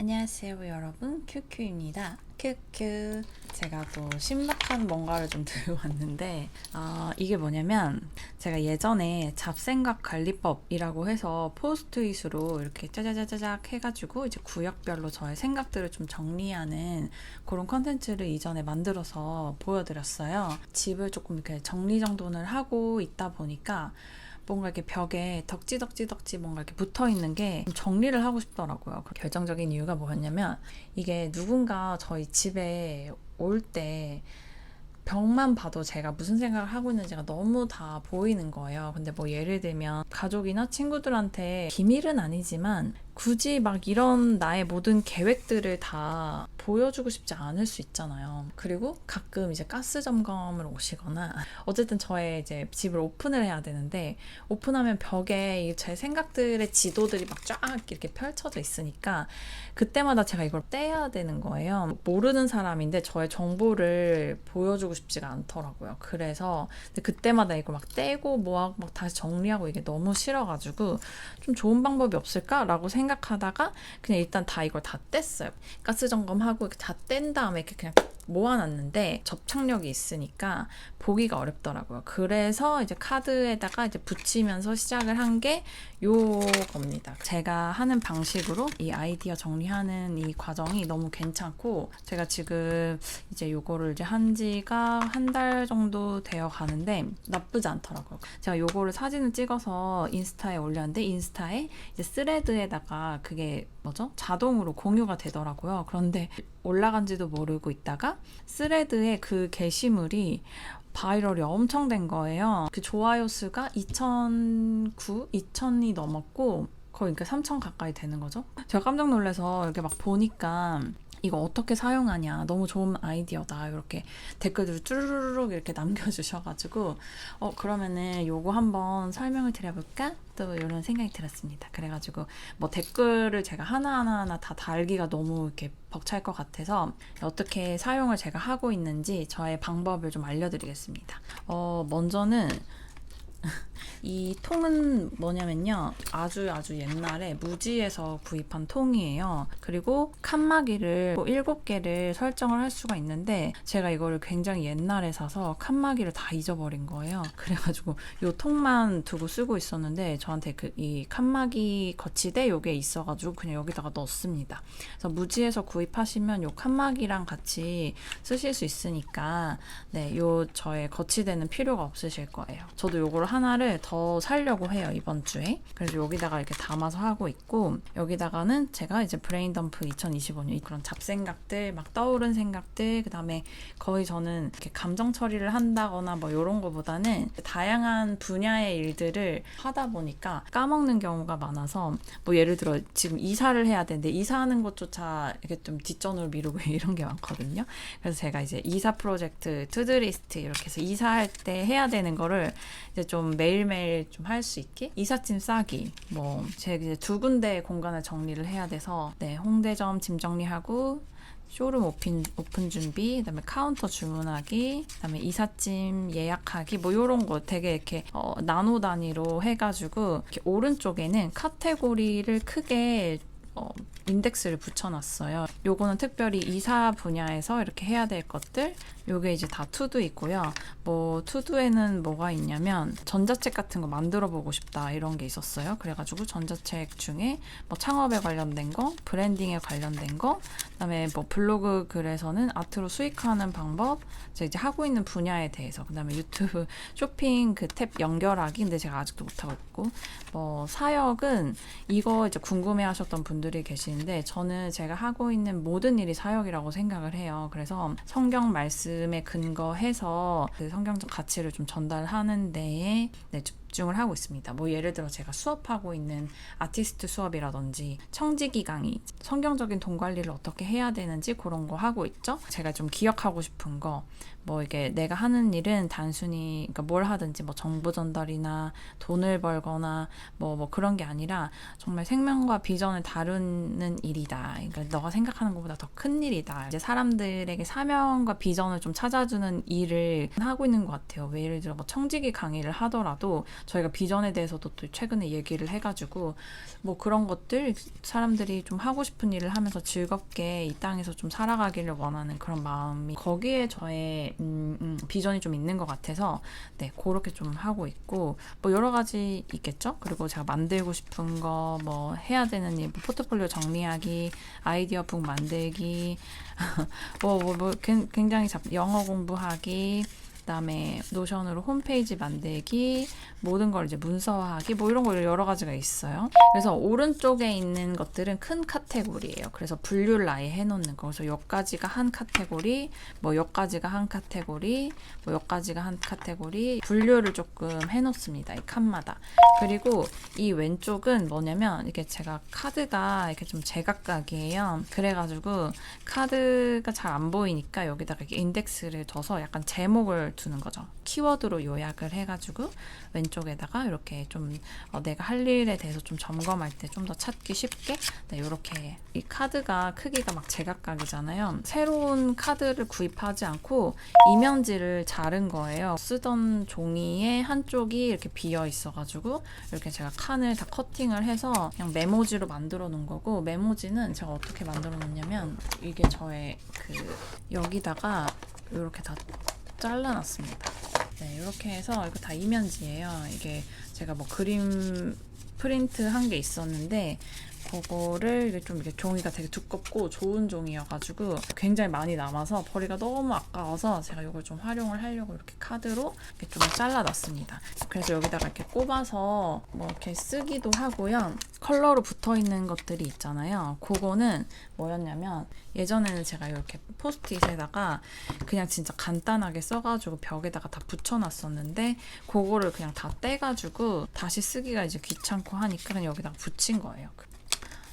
안녕하세요 여러분, 큐큐입니다. 큐큐. 제가 또 신박한 뭔가를 좀 들고 왔는데 이게 뭐냐면 제가 예전에 잡생각 관리법이라고 해서 포스트잇으로 이렇게 짜자자자작 해가지고 이제 구역별로 저의 생각들을 좀 정리하는 그런 컨텐츠를 이전에 만들어서 보여드렸어요. 집을 조금 이렇게 정리정돈을 하고 있다 보니까 뭔가 이렇게 벽에 덕지덕지 뭔가 이렇게 붙어 있는 게 정리를 하고 싶더라고요. 결정적인 이유가 뭐였냐면 이게 누군가 저희 집에 올 때 벽만 봐도 제가 무슨 생각을 하고 있는지가 너무 다 보이는 거예요. 근데 뭐 예를 들면 가족이나 친구들한테 비밀은 아니지만 굳이 막 이런 나의 모든 계획들을 다 보여주고 싶지 않을 수 있잖아요. 그리고 가끔 이제 가스 점검을 오시거나 어쨌든 저의 이제 집을 오픈을 해야 되는데 오픈하면 벽에 제 생각들의 지도들이 막 쫙 이렇게 펼쳐져 있으니까 그때마다 제가 이걸 떼야 되는 거예요. 모르는 사람인데 저의 정보를 보여주고 싶지가 않더라고요. 그래서 근데 그때마다 이걸 막 떼고 뭐하고 막 다시 정리하고 이게 너무 싫어가지고 좀 좋은 방법이 없을까라고 생각하다가 그냥 일단 다 이걸 다 뗐어요. 가스 점검하고 이렇게 다 뗀 다음에 이렇게 그냥 모아놨는데 접착력이 있으니까 보기가 어렵더라고요. 그래서 이제 카드에다가 이제 붙이면서 시작을 한 게 요겁니다. 제가 하는 방식으로 이 아이디어 정리하는 이 과정이 너무 괜찮고 제가 지금 이제 요거를 이제 한 지가 한 달 정도 되어 가는데 나쁘지 않더라고요. 제가 요거를 사진을 찍어서 인스타에 올렸는데 인스타에 이제 스레드에다가 그게 뭐죠? 자동으로 공유가 되더라고요. 그런데 올라간지도 모르고 있다가 스레드에 그 게시물이 바이럴이 엄청 된 거예요. 그 좋아요 수가 2000이 넘었고 거의 그러니까 3000 가까이 되는 거죠. 제가 깜짝 놀라서 이렇게 막 보니까 이거 어떻게 사용하냐, 너무 좋은 아이디어다, 이렇게 댓글들을 쭈르륵 이렇게 남겨주셔가지고 그러면은 요거 한번 설명을 드려볼까? 또 이런 생각이 들었습니다. 그래가지고 뭐 댓글을 제가 하나하나 다 달기가 너무 이렇게 벅찰 것 같아서 어떻게 사용을 제가 하고 있는지 저의 방법을 좀 알려드리겠습니다. 먼저는 이 통은 뭐냐면요, 아주 옛날에 무지에서 구입한 통이에요. 그리고 칸막이를 7개를 설정을 할 수가 있는데 제가 이거를 굉장히 옛날에 사서 칸막이를 다 잊어버린 거예요. 그래가지고 이 통만 두고 쓰고 있었는데 저한테 이 칸막이 거치대 요게 있어가지고 그냥 여기다가 넣습니다. 그래서 무지에서 구입하시면 요 칸막이랑 같이 쓰실 수 있으니까 네, 요 저의 거치대는 필요가 없으실 거예요. 저도 요거를 하나를 더 사려고 해요, 이번 주에. 그래서 여기다가 이렇게 담아서 하고 있고, 여기다가는 제가 이제 브레인덤프 2025년 그런 잡생각들, 막 떠오른 생각들, 그 다음에 거의 저는 이렇게 감정 처리를 한다거나 뭐 이런 거보다는 다양한 분야의 일들을 하다 보니까 까먹는 경우가 많아서 뭐 예를 들어 지금 이사를 해야 되는데 이사하는 것조차 이렇게 좀 뒷전으로 미루고 이런 게 많거든요. 그래서 제가 이제 이사 프로젝트, 투두리스트 이렇게 해서 이사할 때 해야 되는 거를 이제 좀 매일매일 좀 할 수 있게 이삿짐 싸기, 뭐 제가 이제 2군데 공간을 정리를 해야 돼서 네, 홍대점 짐 정리하고 쇼룸 오픈 준비, 그다음에 카운터 주문하기, 그다음에 이삿짐 예약하기, 뭐 요런 거 되게 이렇게 나노 단위로 해가지고 이렇게 오른쪽에는 카테고리를 크게 인덱스를 붙여놨어요. 요거는 특별히 이사 분야에서 이렇게 해야 될 것들, 요게 이제 다 투두 있고요. 뭐 투두에는 뭐가 있냐면 전자책 같은 거 만들어 보고 싶다 이런 게 있었어요. 그래가지고 전자책 중에 뭐 창업에 관련된 거, 브랜딩에 관련된 거, 그다음에 뭐 블로그 글에서는 아트로 수익하는 방법, 제가 이제 하고 있는 분야에 대해서, 그다음에 유튜브 쇼핑 그 탭 연결하기, 근데 제가 아직도 못하고 있고, 뭐 사역은 이거 이제 궁금해하셨던 분들이 계시는데 저는 제가 하고 있는 모든 일이 사역이라고 생각을 해요. 그래서 성경 말씀에 근거해서 그 성경적 가치를 좀 전달하는 데에 집중을 하고 있습니다. 뭐 예를 들어 제가 수업하고 있는 아티스트 수업이라든지 청지기 강의, 성경적인 돈 관리를 어떻게 해야 되는지 그런 거 하고 있죠. 제가 좀 기억하고 싶은 거, 뭐 이게 내가 하는 일은 단순히 그러니까 뭘 하든지 뭐 정보 전달이나 돈을 벌거나 뭐 그런 게 아니라 정말 생명과 비전을 다루는 일이다. 그러니까 너가 생각하는 것보다 더 큰 일이다. 이제 사람들에게 사명과 비전을 좀 찾아주는 일을 하고 있는 것 같아요. 예를 들어 뭐 청지기 강의를 하더라도 저희가 비전에 대해서도 또 최근에 얘기를 해가지고 뭐 그런 것들 사람들이 좀 하고 싶은 일을 하면서 즐겁게 이 땅에서 좀 살아가기를 원하는 그런 마음이 거기에 저의 비전이 좀 있는 것 같아서 네, 그렇게 좀 하고 있고 뭐 여러 가지 있겠죠. 그리고 제가 만들고 싶은 거 뭐 해야 되는 일, 뭐 포트폴리오 정리하기, 아이디어 북 만들기, 굉장히 영어 공부하기, 그다음에 노션으로 홈페이지 만들기, 모든 걸 이제 문서화하기, 뭐 이런 거 여러 가지가 있어요. 그래서 오른쪽에 있는 것들은 큰 카테고리예요. 그래서 분류를 아예 해놓는 거. 그래서 여기까지가 한 카테고리, 뭐 여기까지가 한 카테고리, 뭐 여기까지가 한 카테고리, 분류를 조금 해놓습니다. 이 칸마다. 그리고 이 왼쪽은 뭐냐면 이게 제가 카드가 이렇게 좀 제각각이에요. 그래가지고 카드가 잘 안 보이니까 여기다가 이렇게 인덱스를 둬서 약간 제목을 두는 거죠. 키워드로 요약을 해가지고 왼쪽에다가 이렇게 좀 내가 할 일에 대해서 좀 점검할 때 좀 더 찾기 쉽게 네, 이렇게 이 카드가 크기가 막 제각각이잖아요. 새로운 카드를 구입하지 않고 이면지를 자른 거예요. 쓰던 종이의 한쪽이 이렇게 비어 있어가지고 이렇게 제가 칸을 다 커팅을 해서 그냥 메모지로 만들어 놓은 거고, 메모지는 제가 어떻게 만들어 놓냐면 이게 저의 여기다가 이렇게 다 잘라놨습니다. 네, 이렇게 해서 이거 다 이면지예요. 이게 제가 뭐 그림 프린트 한 게 있었는데 그거를 이게 좀 이렇게 종이가 되게 두껍고 좋은 종이여가지고 굉장히 많이 남아서 버리기가 너무 아까워서 제가 이걸 좀 활용을 하려고 이렇게 카드로 이렇게 좀 잘라놨습니다. 그래서 여기다가 이렇게 꼽아서 뭐 이렇게 쓰기도 하고요. 컬러로 붙어 있는 것들이 있잖아요. 그거는 뭐였냐면 예전에는 제가 이렇게 포스트잇에다가 그냥 진짜 간단하게 써가지고 벽에다가 다 붙여놨었는데 그거를 그냥 다 떼가지고 다시 쓰기가 이제 귀찮고 하니까 그냥 여기다가 붙인 거예요.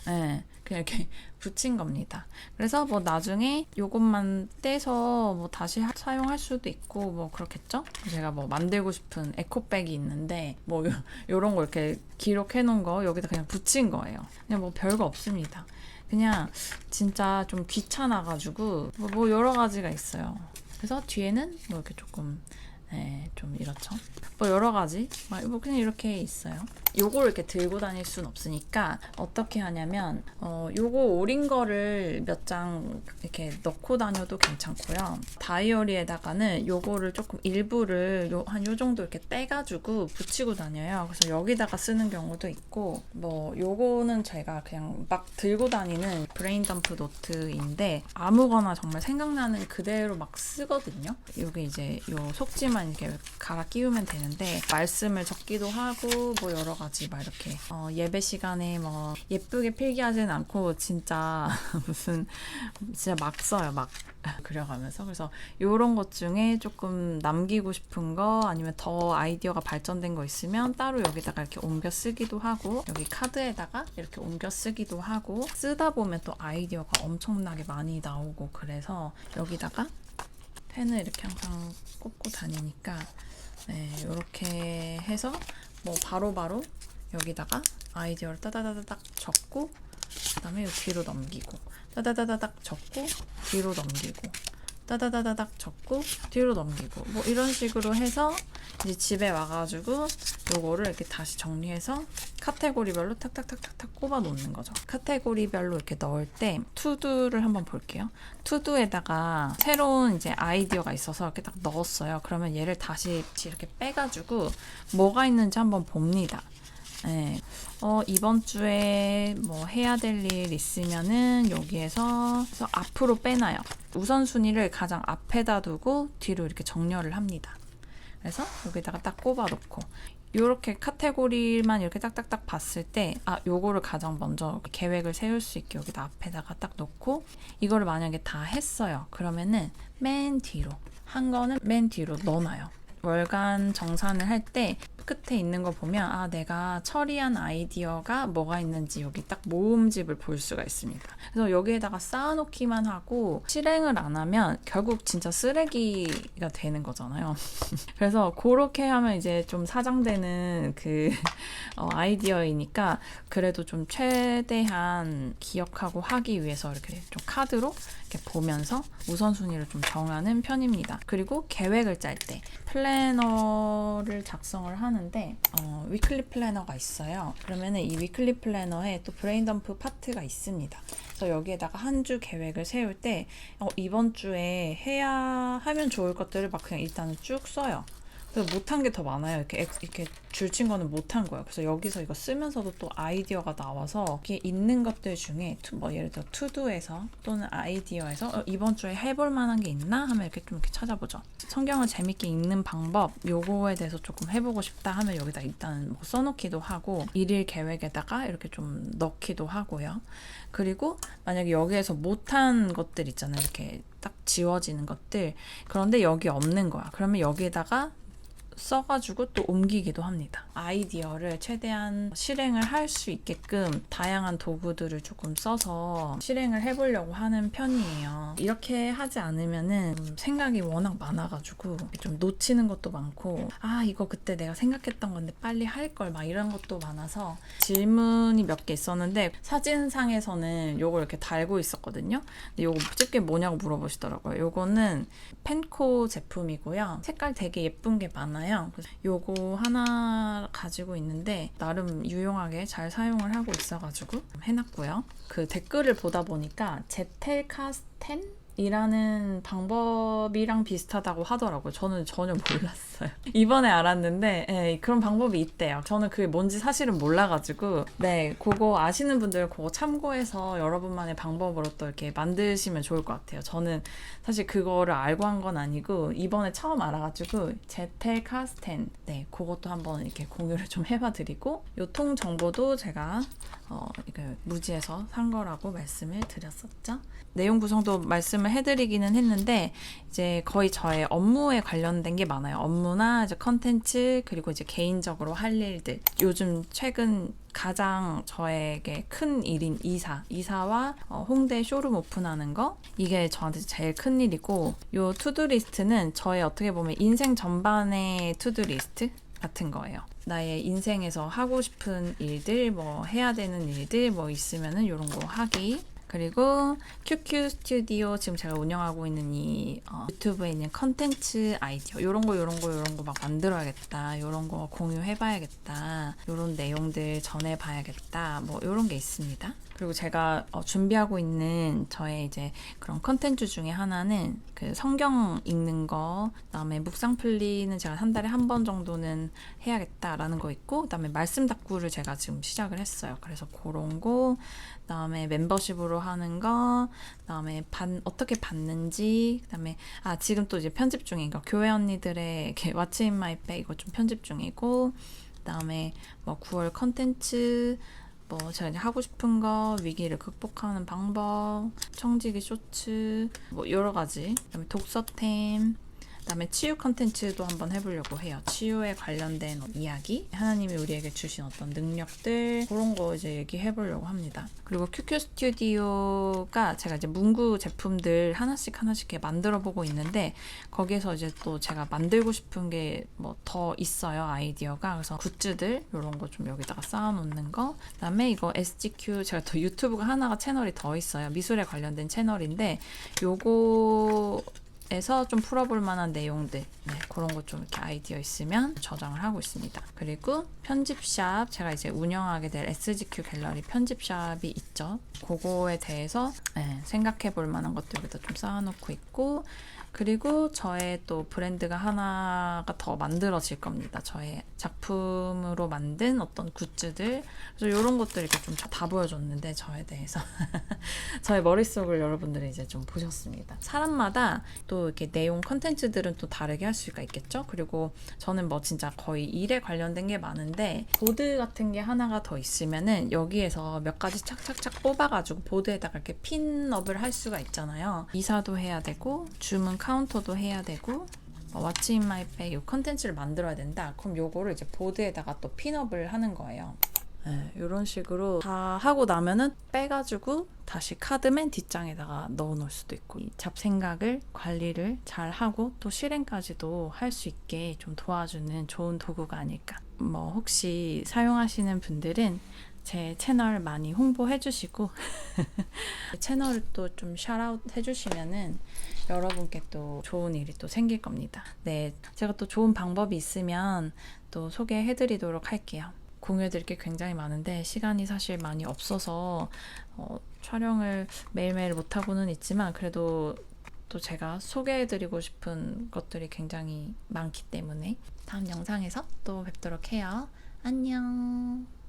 네, 그냥 이렇게 붙인 겁니다. 그래서 뭐 나중에 요것만 떼서 뭐 다시 사용할 수도 있고 뭐 그렇겠죠? 제가 뭐 만들고 싶은 에코백이 있는데 뭐 요런 거 이렇게 기록해 놓은 거 여기다 그냥 붙인 거예요. 그냥 뭐 별거 없습니다. 그냥 진짜 좀 귀찮아가지고 뭐 여러 가지가 있어요. 그래서 뒤에는 뭐 이렇게 조금 네, 좀 이렇죠. 뭐 여러 가지 뭐 그냥 이렇게 있어요. 요걸 이렇게 들고 다닐 순 없으니까 어떻게 하냐면 요거 오린 거를 몇 장 이렇게 넣고 다녀도 괜찮고요. 다이어리에다가는 요거를 조금 일부를 한 요 정도 이렇게 떼가지고 붙이고 다녀요. 그래서 여기다가 쓰는 경우도 있고 뭐 요거는 제가 그냥 막 들고 다니는 브레인덤프 노트인데 아무거나 정말 생각나는 그대로 막 쓰거든요. 요게 이제 요 속지만 이렇게 갈아 끼우면 되는데 말씀을 적기도 하고 뭐 여러 가지 막 이렇게 예배 시간에 뭐 예쁘게 필기하지는 않고 진짜 무슨 진짜 막 써요. 막 그려가면서. 그래서 이런 것 중에 조금 남기고 싶은 거 아니면 더 아이디어가 발전된 거 있으면 따로 여기다가 이렇게 옮겨 쓰기도 하고 여기 카드에다가 이렇게 옮겨 쓰기도 하고 쓰다 보면 또 아이디어가 엄청나게 많이 나오고 그래서 여기다가 펜을 이렇게 항상 꽂고 다니니까 네, 이렇게 해서 뭐 바로바로 여기다가 아이디어를 따다다닥 적고 그 다음에 뒤로 넘기고 따다다닥 적고 뒤로 넘기고 따다다닥 적고 뒤로 넘기고 뭐 이런 식으로 해서 이제 집에 와가지고 요거를 이렇게 다시 정리해서 카테고리별로 탁탁탁탁탁 꼽아 놓는 거죠. 카테고리별로 이렇게 넣을 때 투두를 한번 볼게요. 투두에다가 새로운 이제 아이디어가 있어서 이렇게 딱 넣었어요. 그러면 얘를 다시 이렇게 빼가지고 뭐가 있는지 한번 봅니다. 네. 이번 주에 뭐 해야 될 일 있으면은 여기에서 앞으로 빼놔요. 우선순위를 가장 앞에다 두고 뒤로 이렇게 정렬을 합니다. 그래서 여기다가 딱 꼽아 놓고 요렇게 카테고리만 이렇게 딱딱딱 봤을 때 요거를 가장 먼저 계획을 세울 수 있게 여기다 앞에다가 딱 놓고 이거를 만약에 다 했어요. 그러면은 맨 뒤로 한 거는 맨 뒤로 넣어놔요. 월간 정산을 할 때 끝에 있는 거 보면 내가 처리한 아이디어가 뭐가 있는지 여기 딱 모음집을 볼 수가 있습니다. 그래서 여기에다가 쌓아놓기만 하고 실행을 안 하면 결국 진짜 쓰레기가 되는 거잖아요. 그래서 그렇게 하면 이제 좀 사장되는 그 아이디어이니까 그래도 좀 최대한 기억하고 하기 위해서 이렇게 좀 카드로 이렇게 보면서 우선순위를 좀 정하는 편입니다. 그리고 계획을 짤 때 플래너를 작성을 하는데 위클리 플래너가 있어요. 그러면은 이 위클리 플래너에 또 브레인덤프 파트가 있습니다. 그래서 여기에다가 한 주 계획을 세울 때 이번 주에 하면 좋을 것들을 막 그냥 일단은 쭉 써요. 그래서 못한 게 더 많아요. 이렇게 줄친 거는 못한 거예요. 그래서 여기서 이거 쓰면서도 또 아이디어가 나와서 이게 있는 것들 중에 뭐 예를 들어 투두에서 또는 아이디어에서 이번 주에 해볼 만한 게 있나 하면 이렇게 찾아보죠. 성경을 재밌게 읽는 방법 요거에 대해서 조금 해보고 싶다 하면 여기다 일단 뭐 써놓기도 하고 일일 계획에다가 이렇게 좀 넣기도 하고요. 그리고 만약에 여기에서 못한 것들 있잖아요. 이렇게 딱 지워지는 것들. 그런데 여기 없는 거야. 그러면 여기에다가 써가지고 또 옮기기도 합니다. 아이디어를 최대한 실행을 할 수 있게끔 다양한 도구들을 조금 써서 실행을 해보려고 하는 편이에요. 이렇게 하지 않으면은 생각이 워낙 많아가지고 좀 놓치는 것도 많고 이거 그때 내가 생각했던 건데 빨리 할 걸 막 이런 것도 많아서 질문이 몇 개 있었는데 사진상에서는 요걸 이렇게 달고 있었거든요. 근데 요거 집게 뭐냐고 물어보시더라고요. 요거는 펜코 제품이고요. 색깔 되게 예쁜 게 많아요. 그래서 요거 하나 가지고 있는데 나름 유용하게 잘 사용을 하고 있어가지고 해놨고요. 그 댓글을 보다 보니까 제텔카스텐? 이라는 방법이랑 비슷하다고 하더라고요. 저는 전혀 몰랐어요. 이번에 알았는데 그런 방법이 있대요. 저는 그게 뭔지 사실은 몰라가지고 그거 아시는 분들 그거 참고해서 여러분만의 방법으로 또 이렇게 만드시면 좋을 것 같아요. 저는 사실 그거를 알고 한 건 아니고 이번에 처음 알아가지고 제텔카스텐 그것도 한번 이렇게 공유를 좀 해봐드리고 요 통 정보도 제가 이거 무지에서 산 거라고 말씀을 드렸었죠. 내용 구성도 말씀을 해드리기는 했는데 이제 거의 저의 업무에 관련된 게 많아요. 업무나 이제 컨텐츠 그리고 이제 개인적으로 할 일들. 요즘 최근 가장 저에게 큰 일인 이사와 홍대 쇼룸 오픈하는 거 이게 저한테 제일 큰 일이고 요 투두 리스트는 저의 어떻게 보면 인생 전반의 투두 리스트 같은 거예요. 나의 인생에서 하고 싶은 일들, 뭐 해야 되는 일들 뭐 있으면은 이런 거 하기. 그리고 QQ 스튜디오 지금 제가 운영하고 있는 이 유튜브에 있는 컨텐츠 아이디어 요런 거 막 만들어야겠다. 요런 거 공유해봐야겠다. 요런 내용들 전해봐야겠다. 뭐 요런 게 있습니다. 그리고 제가 준비하고 있는 저의 이제 그런 컨텐츠 중에 하나는 그 성경 읽는 거, 그다음에 묵상 플리는 제가 한 달에 한 번 정도는 해야겠다라는 거 있고, 그다음에 말씀 답구를 제가 지금 시작을 했어요. 그래서 그런 거, 그다음에 멤버십으로 하는 거, 그다음에 어떻게 받는지, 그다음에 지금 또 이제 편집 중이니까 교회 언니들의 이렇게 What's in my bag 이거 좀 편집 중이고, 그다음에 뭐 9월 컨텐츠 뭐 제가 이제 하고 싶은 거, 위기를 극복하는 방법, 청지기 쇼츠, 뭐 여러 가지. 그다음에 독서템, 그다음에 치유 컨텐츠도 한번 해보려고 해요. 치유에 관련된 이야기, 하나님이 우리에게 주신 어떤 능력들 그런 거 이제 얘기해보려고 합니다. 그리고 QQ 스튜디오가 제가 이제 문구 제품들 하나씩 이렇게 만들어보고 있는데 거기에서 이제 또 제가 만들고 싶은 게 뭐 더 있어요. 아이디어가. 그래서 굿즈들 이런 거 좀 여기다가 쌓아놓는 거. 그다음에 이거 SGQ 제가 또 유튜브가 하나가 채널이 더 있어요. 미술에 관련된 채널인데 요거 에서 좀 풀어볼 만한 내용들 그런 거 좀 이렇게 아이디어 있으면 저장을 하고 있습니다. 그리고 편집샵 제가 이제 운영하게 될 SGQ 갤러리 편집샵이 있죠. 그거에 대해서 생각해 볼 만한 것들 여기다 좀 쌓아놓고 있고, 그리고 저의 또 브랜드가 하나가 더 만들어질 겁니다. 저의 작품으로 만든 어떤 굿즈들. 그래서 이런 것들 이렇게 좀 다 보여줬는데 저에 대해서 저의 머릿속을 여러분들이 이제 좀 보셨습니다. 사람마다 또 이렇게 내용 컨텐츠들은 또 다르게 할 수가 있겠죠. 그리고 저는 뭐 진짜 거의 일에 관련된 게 많은데 보드 같은 게 하나가 더 있으면은 여기에서 몇 가지 착착착 뽑아가지고 보드에다가 이렇게 핀업을 할 수가 있잖아요. 이사도 해야 되고 주문 카운터도 해야 되고 What's in my bag 이 컨텐츠를 만들어야 된다. 그럼 요거를 이제 보드에다가 또 핀업을 하는 거예요. 이런 식으로 다 하고 나면은 빼가지고 다시 카드맨 뒷장에다가 넣어 놓을 수도 있고, 이 잡생각을 관리를 잘 하고 또 실행까지도 할 수 있게 좀 도와주는 좋은 도구가 아닐까. 뭐 혹시 사용하시는 분들은 제 채널 많이 홍보해 주시고 채널을 또 좀 샤라웃 해주시면은 여러분께 또 좋은 일이 또 생길 겁니다. 네, 제가 또 좋은 방법이 있으면 또 소개해 드리도록 할게요. 공유해 드릴 게 굉장히 많은데 시간이 사실 많이 없어서 촬영을 매일매일 못하고는 있지만 그래도 또 제가 소개해 드리고 싶은 것들이 굉장히 많기 때문에 다음 영상에서 또 뵙도록 해요. 안녕.